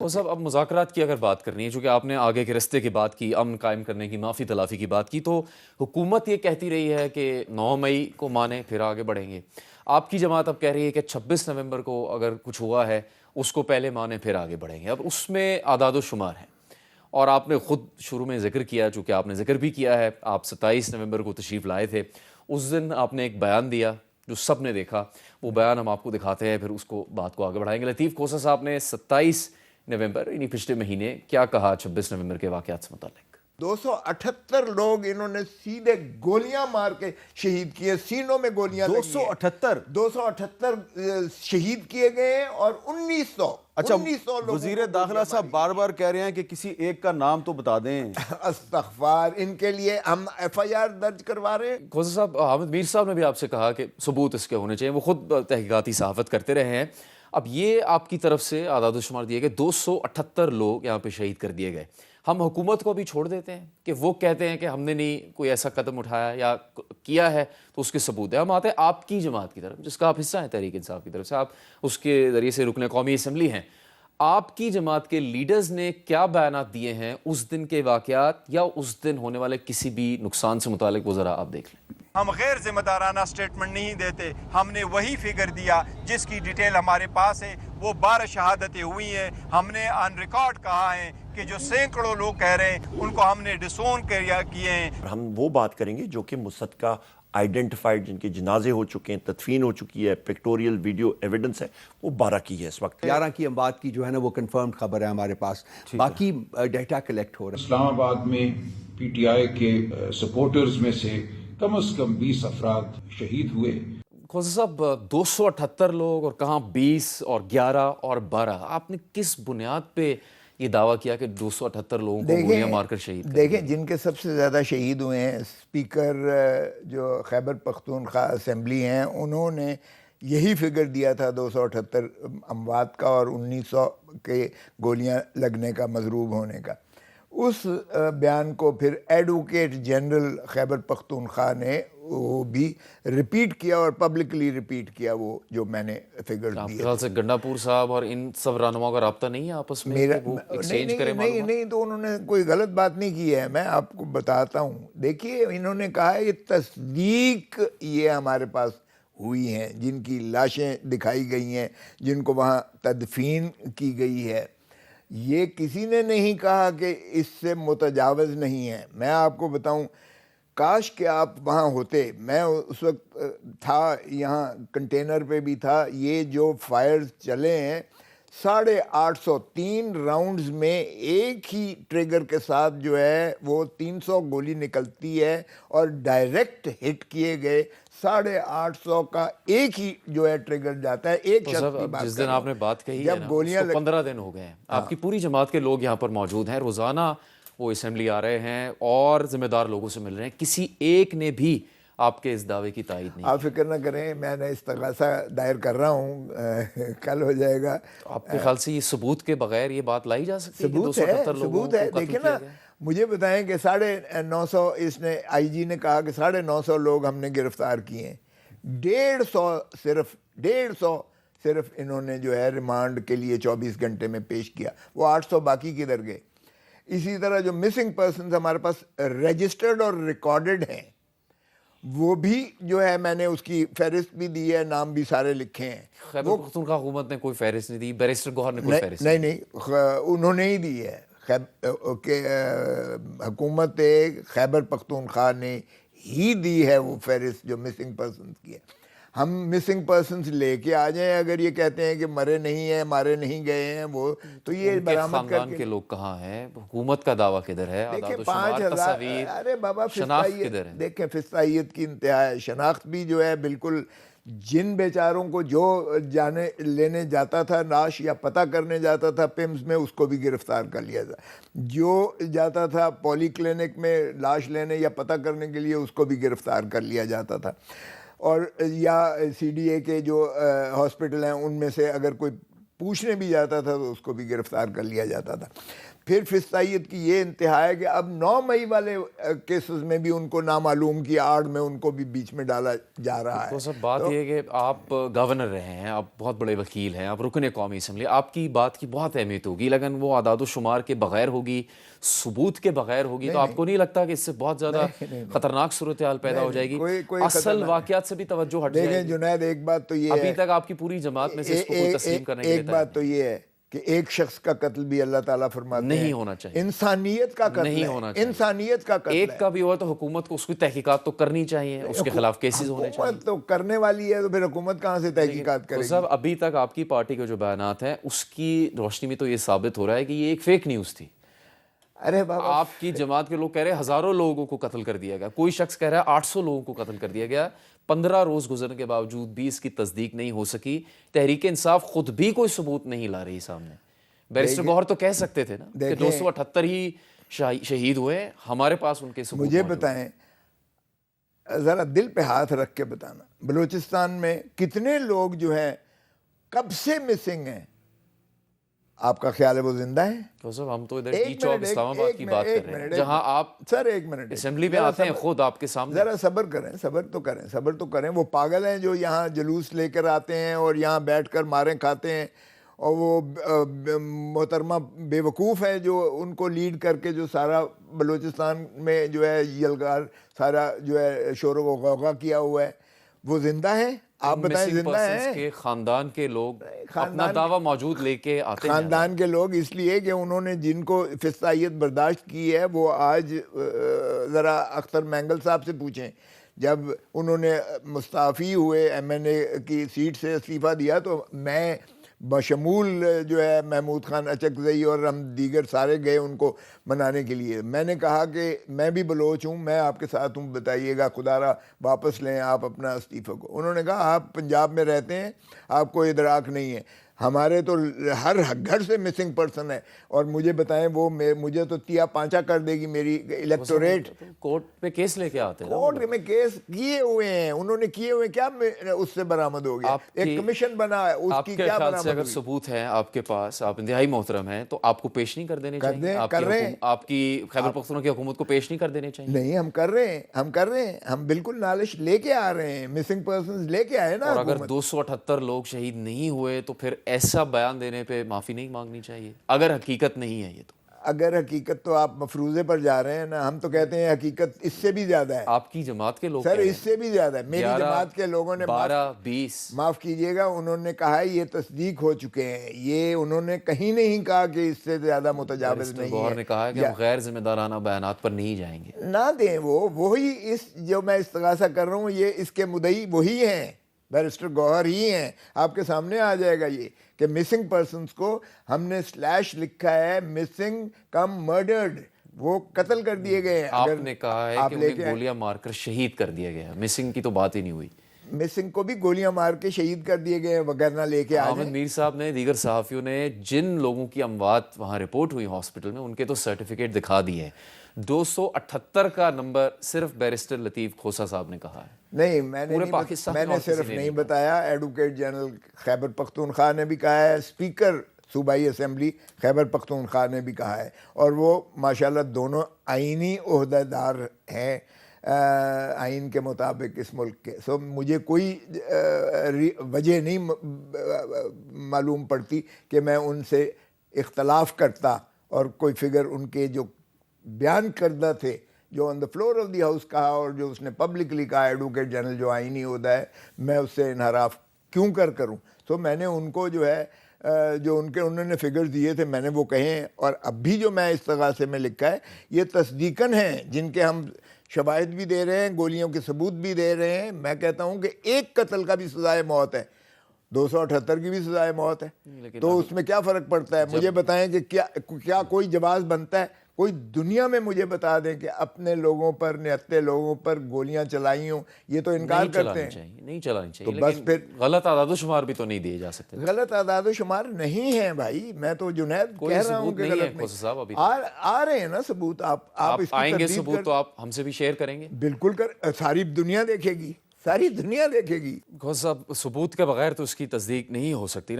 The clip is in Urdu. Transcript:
وہ صاحب اب مذاکرات کی اگر بات کرنی ہے، چونکہ آپ نے آگے کے رستے کی بات کی، امن قائم کرنے کی، معافی تلافی کی بات کی، تو حکومت یہ کہتی رہی ہے کہ 9 مئی کو مانیں پھر آگے بڑھیں گے۔ آپ کی جماعت اب کہہ رہی ہے کہ 26 نومبر کو اگر کچھ ہوا ہے اس کو پہلے مانیں پھر آگے بڑھیں گے۔ اب اس میں اعداد و شمار ہیں، اور آپ نے خود شروع میں ذکر کیا، چونکہ آپ نے ذکر بھی کیا ہے، آپ 27 نومبر کو تشریف لائے تھے، اس دن آپ نے ایک بیان دیا جو سب نے دیکھا، وہ بیان ہم آپ کو دکھاتے ہیں، پھر اس کو بات کو آگے بڑھائیں گے۔ لطیف کھوسہ صاحب نے 27 نومبر یعنی پچھلے مہینے کیا کہا 26 نومبر کے واقعات سے متعلق؟ 278 لوگ انہوں نے سیدھے گولیاں مار کے شہید کیے، سینوں میں گولیاں لگی ہیں۔ 278 شہید کیے گئے ہیں، اور 1900 اچھا، 1900 لوگوں وزیر کو داخلہ گولیاں صاحب ماری۔ بار بار کہہ رہے ہیں کہ کسی ایک کا نام تو بتا دیں۔ استغفار، ان کے لیے ہم ایف آئی آر درج کروا رہے ہیں۔ کھوسہ صاحب، حامد میر صاحب نے بھی آپ سے کہا کہ ثبوت اس کے ہونے چاہیے، وہ خود تحقیقاتی صحافت کرتے رہے ہیں۔ اب یہ آپ کی طرف سے اعداد و شمار دیے گئے، 278 لوگ یہاں پہ شہید کر دیے گئے۔ ہم حکومت کو بھی چھوڑ دیتے ہیں کہ وہ کہتے ہیں کہ ہم نے نہیں کوئی ایسا قدم اٹھایا یا کیا ہے تو اس کے ثبوت ہے۔ ہم آتے ہیں آپ کی جماعت کی طرف، جس کا آپ حصہ ہیں تحریک انصاف کی طرف سے، آپ اس کے ذریعے سے رکن قومی اسمبلی ہیں۔ آپ کی جماعت کے لیڈرز نے کیا بیانات دیے ہیں اس دن کے واقعات یا اس دن ہونے والے کسی بھی نقصان سے متعلق، وہ ذرا آپ دیکھ لیں۔ ہم غیر ذمہ دارانہ سٹیٹمنٹ نہیں دیتے، ہم نے وہی فگر دیا جس کی ڈیٹیل ہمارے پاس ہے۔ وہ 12 شہادتیں ہوئی ہیں، ہم نے آن ریکارڈ کہا ہے کہ جو سینکڑوں لوگ کہہ رہے ہیں ان کو ہم نے ڈسون کیے ہیں۔ ہم وہ بات کریں گے جو کہ مصدقہ آئیڈینٹیفائڈ، جن کے جنازے ہو چکے ہیں، تدفین ہو چکی ہے، پکٹوریل ویڈیو ایویڈنس ہے، وہ 12 کی ہے اس وقت۔ 11 کی اموات کی جو ہے نا وہ کنفرمڈ خبر ہے ہمارے پاس، باقی ڈیٹا کلیکٹ ہو رہا ہے۔ اسلام آباد میں پی ٹی آئی کے سپورٹرز میں سے کم از کم 20 افراد شہید ہوئے۔ کھوسہ صاحب، 278 لوگ، اور کہاں 20 اور 11 اور 12، آپ نے کس بنیاد پہ یہ دعویٰ کیا کہ 278 لوگوں کو گولیاں مار کر شہید کر دیا؟ دیکھیں، جن کے سب سے زیادہ شہید ہوئے ہیں اسپیکر جو خیبر پختونخوا اسمبلی ہیں، انہوں نے یہی فگر دیا تھا 278 اموات کا اور 1900 کے گولیاں لگنے کا، مضروب ہونے کا۔ اس بیان کو پھر ایڈوکیٹ جنرل خیبر پختونخوا نے وہ بھی ریپیٹ کیا اور پبلکلی ریپیٹ کیا، وہ جو میں نے فگر آپ کے دیے۔ خیال سے گنڈا پور صاحب اور ان سب رہنماؤں کا رابطہ نہیں ہے آپس میں کہ وہ ایکسچینج کریں معلومات؟ نہیں، تو انہوں نے کوئی غلط بات نہیں کی ہے، میں آپ کو بتاتا ہوں۔ دیکھیے، انہوں نے کہا ہے یہ تصدیق یہ ہمارے پاس ہوئی ہیں، جن کی لاشیں دکھائی گئی ہیں، جن کو وہاں تدفین کی گئی ہے۔ یہ کسی نے نہیں کہا کہ اس سے متجاوز نہیں ہے۔ میں آپ کو بتاؤں، کاش کہ آپ وہاں ہوتے، میں اس وقت تھا یہاں، کنٹینر پہ بھی تھا۔ یہ جو فائرز چلے ہیں، 850 راؤنڈز میں ایک ہی ٹریگر کے ساتھ جو ہے وہ 300 گولی نکلتی ہے، اور ڈائریکٹ ہٹ کیے گئے 850 کا ایک ہی جو ہے ٹریگر جاتا ہے۔ ایک شخص کی بات جس دن آپ نے بات کہی ہے جب نا، گولیاں اس کو 15 دن ہو گئے ہیں، آپ کی پوری جماعت کے لوگ یہاں پر موجود ہیں، روزانہ وہ اسمبلی آ رہے ہیں اور ذمہ دار لوگوں سے مل رہے ہیں، کسی ایک نے بھی آپ کے اس دعوے کی تائید نہیں۔ آپ فکر نہ کریں، میں نے استغاثہ دائر کر رہا ہوں، کل ہو جائے گا۔ آپ کے خیال سے یہ ثبوت کے بغیر یہ بات لائی جا سکتی ہے کہ ثبوت ہے، 278 لوگوں کو قتل دیکھیں کیا نا، گیا؟ مجھے بتائیں کہ 950، اس نے آئی جی نے کہا کہ 950 لوگ ہم نے گرفتار کیے ہیں، 150 صرف انہوں نے جو ہے ریمانڈ کے لیے 24 گھنٹے میں پیش کیا، وہ 800 باقی کدھر گئے؟ اسی طرح جو مسنگ پرسنز ہمارے پاس رجسٹرڈ اور ریکارڈڈ ہیں، وہ بھی جو ہے میں نے اس کی فہرست بھی دی ہے، نام بھی سارے لکھے ہیں۔ خیبر پختونخوا حکومت نے کوئی فہرست نہیں دی، بیرسٹر گوہر نے کوئی فہرست نہیں، انہوں نے ہی دی ہے، حکومت خیبر پختونخوا نے ہی دی ہے وہ فہرست جو مسنگ پرسنز کی ہے۔ ہم مسنگ پرسنز لے کے آ جائیں، اگر یہ کہتے ہیں کہ مرے نہیں ہیں، مارے نہیں گئے ہیں، وہ تو یہ برآمد کر خاندان کے لوگ کہاں ہیں؟ حکومت کا دعویٰ کدھر ہے؟ دیکھیں، اعداد و شمار، 5000، تصاویر، ارے بابا، شناخت کدھر ہے؟ دیکھیں، فسطائیت کی انتہا ہے، شناخت بھی جو ہے بالکل، جن بیچاروں کو جو جانے لینے جاتا تھا لاش یا پتہ کرنے جاتا تھا پمز میں، اس کو بھی گرفتار کر لیا تھا، جو جاتا تھا پولی کلینک میں لاش لینے یا پتہ کرنے کے لیے، اس کو بھی گرفتار کر لیا جاتا تھا۔ اور یا سی ڈی اے کے جو ہاسپٹل ہیں، ان میں سے اگر کوئی پوچھنے بھی جاتا تھا تو اس کو بھی گرفتار کر لیا جاتا تھا. پھر فسطائیت کی یہ انتہا ہے کہ اب 9 مئی والے کیسز میں بھی ان کو نامعلوم کی آڑ میں ان کو بھی بیچ میں ڈالا جا رہا ہے. تو سب بات یہ ہے کہ آپ گورنر رہے ہیں, آپ بہت بڑے وکیل ہیں, آپ رکن قومی اسمبلی, آپ کی بات کی بہت اہمیت ہوگی, لیکن وہ اعداد و شمار کے بغیر ہوگی, ثبوت کے بغیر ہوگی, تو آپ کو نہیں لگتا کہ اس سے بہت زیادہ خطرناک صورتحال پیدا ہو جائے گی؟ اصل واقعات سے بھی توجہ ہٹ جائے گی. دیکھیں جنید, ایک بات تو یہ ہے, ابھی تک آپ کی پوری جماعت میں سے اس کو کوئی تسلیم کرنے کے لیے ایک بات تو یہ ہے کہ ایک شخص کا قتل بھی اللہ تعالیٰ فرماتے ہیں نہیں ہونا چاہیے, انسانیت کا قتل نہیں ہے, ہونا چاہیے. انسانیت کا قتل ایک ہے. کا بھی ہوا تو حکومت کو اس کی تحقیقات تو کرنی چاہیے, اس کے خلاف کیسز ہونے چاہیے. حکومت تو کرنے والی ہے تو پھر حکومت کہاں سے تحقیقات کرے گی؟ صاحب ابھی تک آپ کی پارٹی کے جو بیانات ہیں اس کی روشنی میں تو یہ ثابت ہو رہا ہے کہ یہ ایک فیک نیوز تھی. ارے بابا, آپ کی جماعت کے لوگ کہہ رہے ہیں ہزاروں لوگوں کو قتل کر دیا گیا, کوئی شخص کہہ رہا ہے 800 لوگوں کو قتل کر دیا گیا. 15 روز گزرنے کے باوجود بھی اس کی تصدیق نہیں ہو سکی. تحریک انصاف خود بھی کوئی ثبوت نہیں لا رہی سامنے. بیرسٹر گوہر تو کہہ سکتے تھے نا کہ 278 ہی شہید ہوئے, ہمارے پاس ان کے ثبوت. مجھے بتائیں, ذرا دل پہ ہاتھ رکھ کے بتانا, بلوچستان میں کتنے لوگ جو ہیں کب سے مسنگ ہیں؟ آپ کا خیال ہے وہ زندہ ہیں؟ تو صاحب ہم تو ادھر ٹی چوک اسلام آباد کی بات کر رہے ہیں, جہاں آپ سر ایک منٹ اسمبلی میں آتے ہیں خود آپ کے سامنے. ذرا صبر کریں, صبر تو کریں. وہ پاگل ہیں جو یہاں جلوس لے کر آتے ہیں اور یہاں بیٹھ کر ماریں کھاتے ہیں, اور وہ محترمہ بے وقوف ہے جو ان کو لیڈ کر کے جو سارا بلوچستان میں جو ہے یلغار سارا جو ہے شور و غوغا کیا ہوا ہے, وہ زندہ ہے؟ آپ بتائیں زندہ ہیں؟ کے خاندان کے لوگ اپنا دعویٰ موجود لے کے آتے ہیں. خاندان کے لوگ اس لیے کہ انہوں نے جن کو فسطائیت برداشت کی ہے, وہ آج ذرا اختر مینگل صاحب سے پوچھیں, جب انہوں نے مستعفی ہوئے MNA کی سیٹ سے استعفیٰ دیا تو میں بشمول جو ہے محمود خان اچکزئی اور ہم دیگر سارے گئے ان کو منانے کے لیے. میں نے کہا کہ میں بھی بلوچ ہوں, میں آپ کے ساتھ ہوں, بتائیے گا خدا را واپس لیں آپ اپنا استعفیٰ کو. انہوں نے کہا آپ پنجاب میں رہتے ہیں, آپ کو ادراک نہیں ہے, ہمارے تو ہر گھر سے مسنگ پرسن ہے, اور مجھے بتائیں وہ مجھے تو تیا پانچا کر دے گی میری الیکٹوریٹ. کورٹ پہ کیس لے کے آتے ہیں, کورٹ میں کیس کیے ہوئے ہیں انہوں نے, کیے ہوئے, کیا اس سے برآمد ہو گیا؟ ایک کمیشن بنا, اس کی کیا برآمد ہوئی؟ اگر ثبوت ہے آپ کے پاس, آپ انتہائی محترم ہیں, تو آپ کو پیش نہیں کر دینے چاہیے. آپ کی خیبر پختونخوا کی حکومت کو پیش نہیں کر دینے چاہیے. نہیں, ہم کر رہے ہیں, ہم بالکل نالش لے کے آ رہے ہیں, مسنگ پرسنز لے کے آئے نا. اور اگر 278 لوگ شہید نہیں ہوئے تو پھر ایسا بیان دینے پہ معافی نہیں مانگنی چاہیے, اگر حقیقت نہیں ہے یہ. تو اگر حقیقت تو آپ مفروضے پر جا رہے ہیں نا, ہم تو کہتے ہیں حقیقت اس سے بھی زیادہ ہے. آپ کی جماعت کے لوگ سر اس سے بھی زیادہ ہے. میری جماعت کے لوگوں نے 12-20 معاف کیجئے گا, انہوں نے کہا یہ تصدیق ہو چکے ہیں, یہ انہوں نے کہیں نہیں کہا کہ اس سے زیادہ متجاوز نہیں ہے. گوہر نے کہا کہ ہم غیر ذمہ دارانہ بیانات پر نہیں جائیں گے. نہ دیں, وہی اس جو میں استغاثہ کر رہا ہوں, یہ اس کے مدعی وہی ہیں, بیرسٹر گوہر ہی ہیں. آپ کے سامنے آ جائے گا یہ کہ مسنگ پرسنز کو ہم نے سلیش لکھا ہے, مسنگ کم مرڈرڈ, وہ قتل کر دیے گئے ہیں. آپ نے کہا ہے کہ انہیں گولیاں مار کر شہید کر دیا گیا, مسنگ کی تو بات ہی نہیں ہوئی. مسنگ کو بھی گولیاں مار کے شہید کر دیے گئے ہیں, وغیرہ لے کے آ جائیں. احمد میر صاحب نے, دیگر صحافیوں نے جن لوگوں کی اموات وہاں رپورٹ ہوئی ہاسپٹل میں, ان کے تو سرٹیفکیٹ دکھا دیے ہیں. 278 کا نمبر صرف بیرسٹر لطیف کھوسہ صاحب نے کہا ہے. نہیں, میں نے صرف نہیں بتایا, ایڈوکیٹ جنرل خیبر پختونخوا نے بھی کہا ہے, اسپیکر صوبائی اسمبلی خیبر پختونخوا نے بھی کہا ہے, اور وہ ماشاءاللہ دونوں آئینی عہدیدار ہیں آئین کے مطابق اس ملک کے. سو مجھے کوئی وجہ نہیں معلوم پڑتی کہ میں ان سے اختلاف کرتا, اور کوئی فگر ان کے جو بیان کردہ تھے, جو on the floor of the house کہا اور جو اس نے پبلکلی کہا ایڈوکیٹ جنرل جو آئینی عہدہ ہے, میں اس سے انحراف کیوں کروں. تو میں نے ان کو جو ہے جو انہوں نے فگرز دیے تھے میں نے وہ کہے ہیں, اور اب بھی جو میں استغاثے میں لکھا ہے یہ تصدیقاً ہیں, جن کے ہم شواہد بھی دے رہے ہیں, گولیوں کے ثبوت بھی دے رہے ہیں. میں کہتا ہوں کہ ایک قتل کا بھی سزائے موت ہے, 278 کی بھی سزائے موت ہے, تو اس میں کیا فرق پڑتا ہے؟ مجھے بتائیں کہ کیا کوئی جواز بنتا ہے؟ کوئی دنیا میں مجھے بتا دیں کہ اپنے لوگوں پر, نہتے لوگوں پر گولیاں چلائی ہوں. یہ تو انکار کرتے ہیں. نہیں چلانی چاہیے, تو بس پھر غلط اعداد و شمار بھی تو نہیں دیے جا سکتے. غلط اعداد و شمار نہیں ہیں بھائی, میں تو جنید کہہ رہا ہوں کہ غلط نہیں. آ رہے ہیں نا ثبوت, آپ اس کی آئیں گے تردید ثبوت تو آپ ہم سے بھی شیئر کریں گے. بالکل ساری دنیا دیکھے گی, ساری دنیا دیکھے گی. صاحب ثبوت کے بغیر تو اس کی تصدیق نہیں ہو سکتی نا.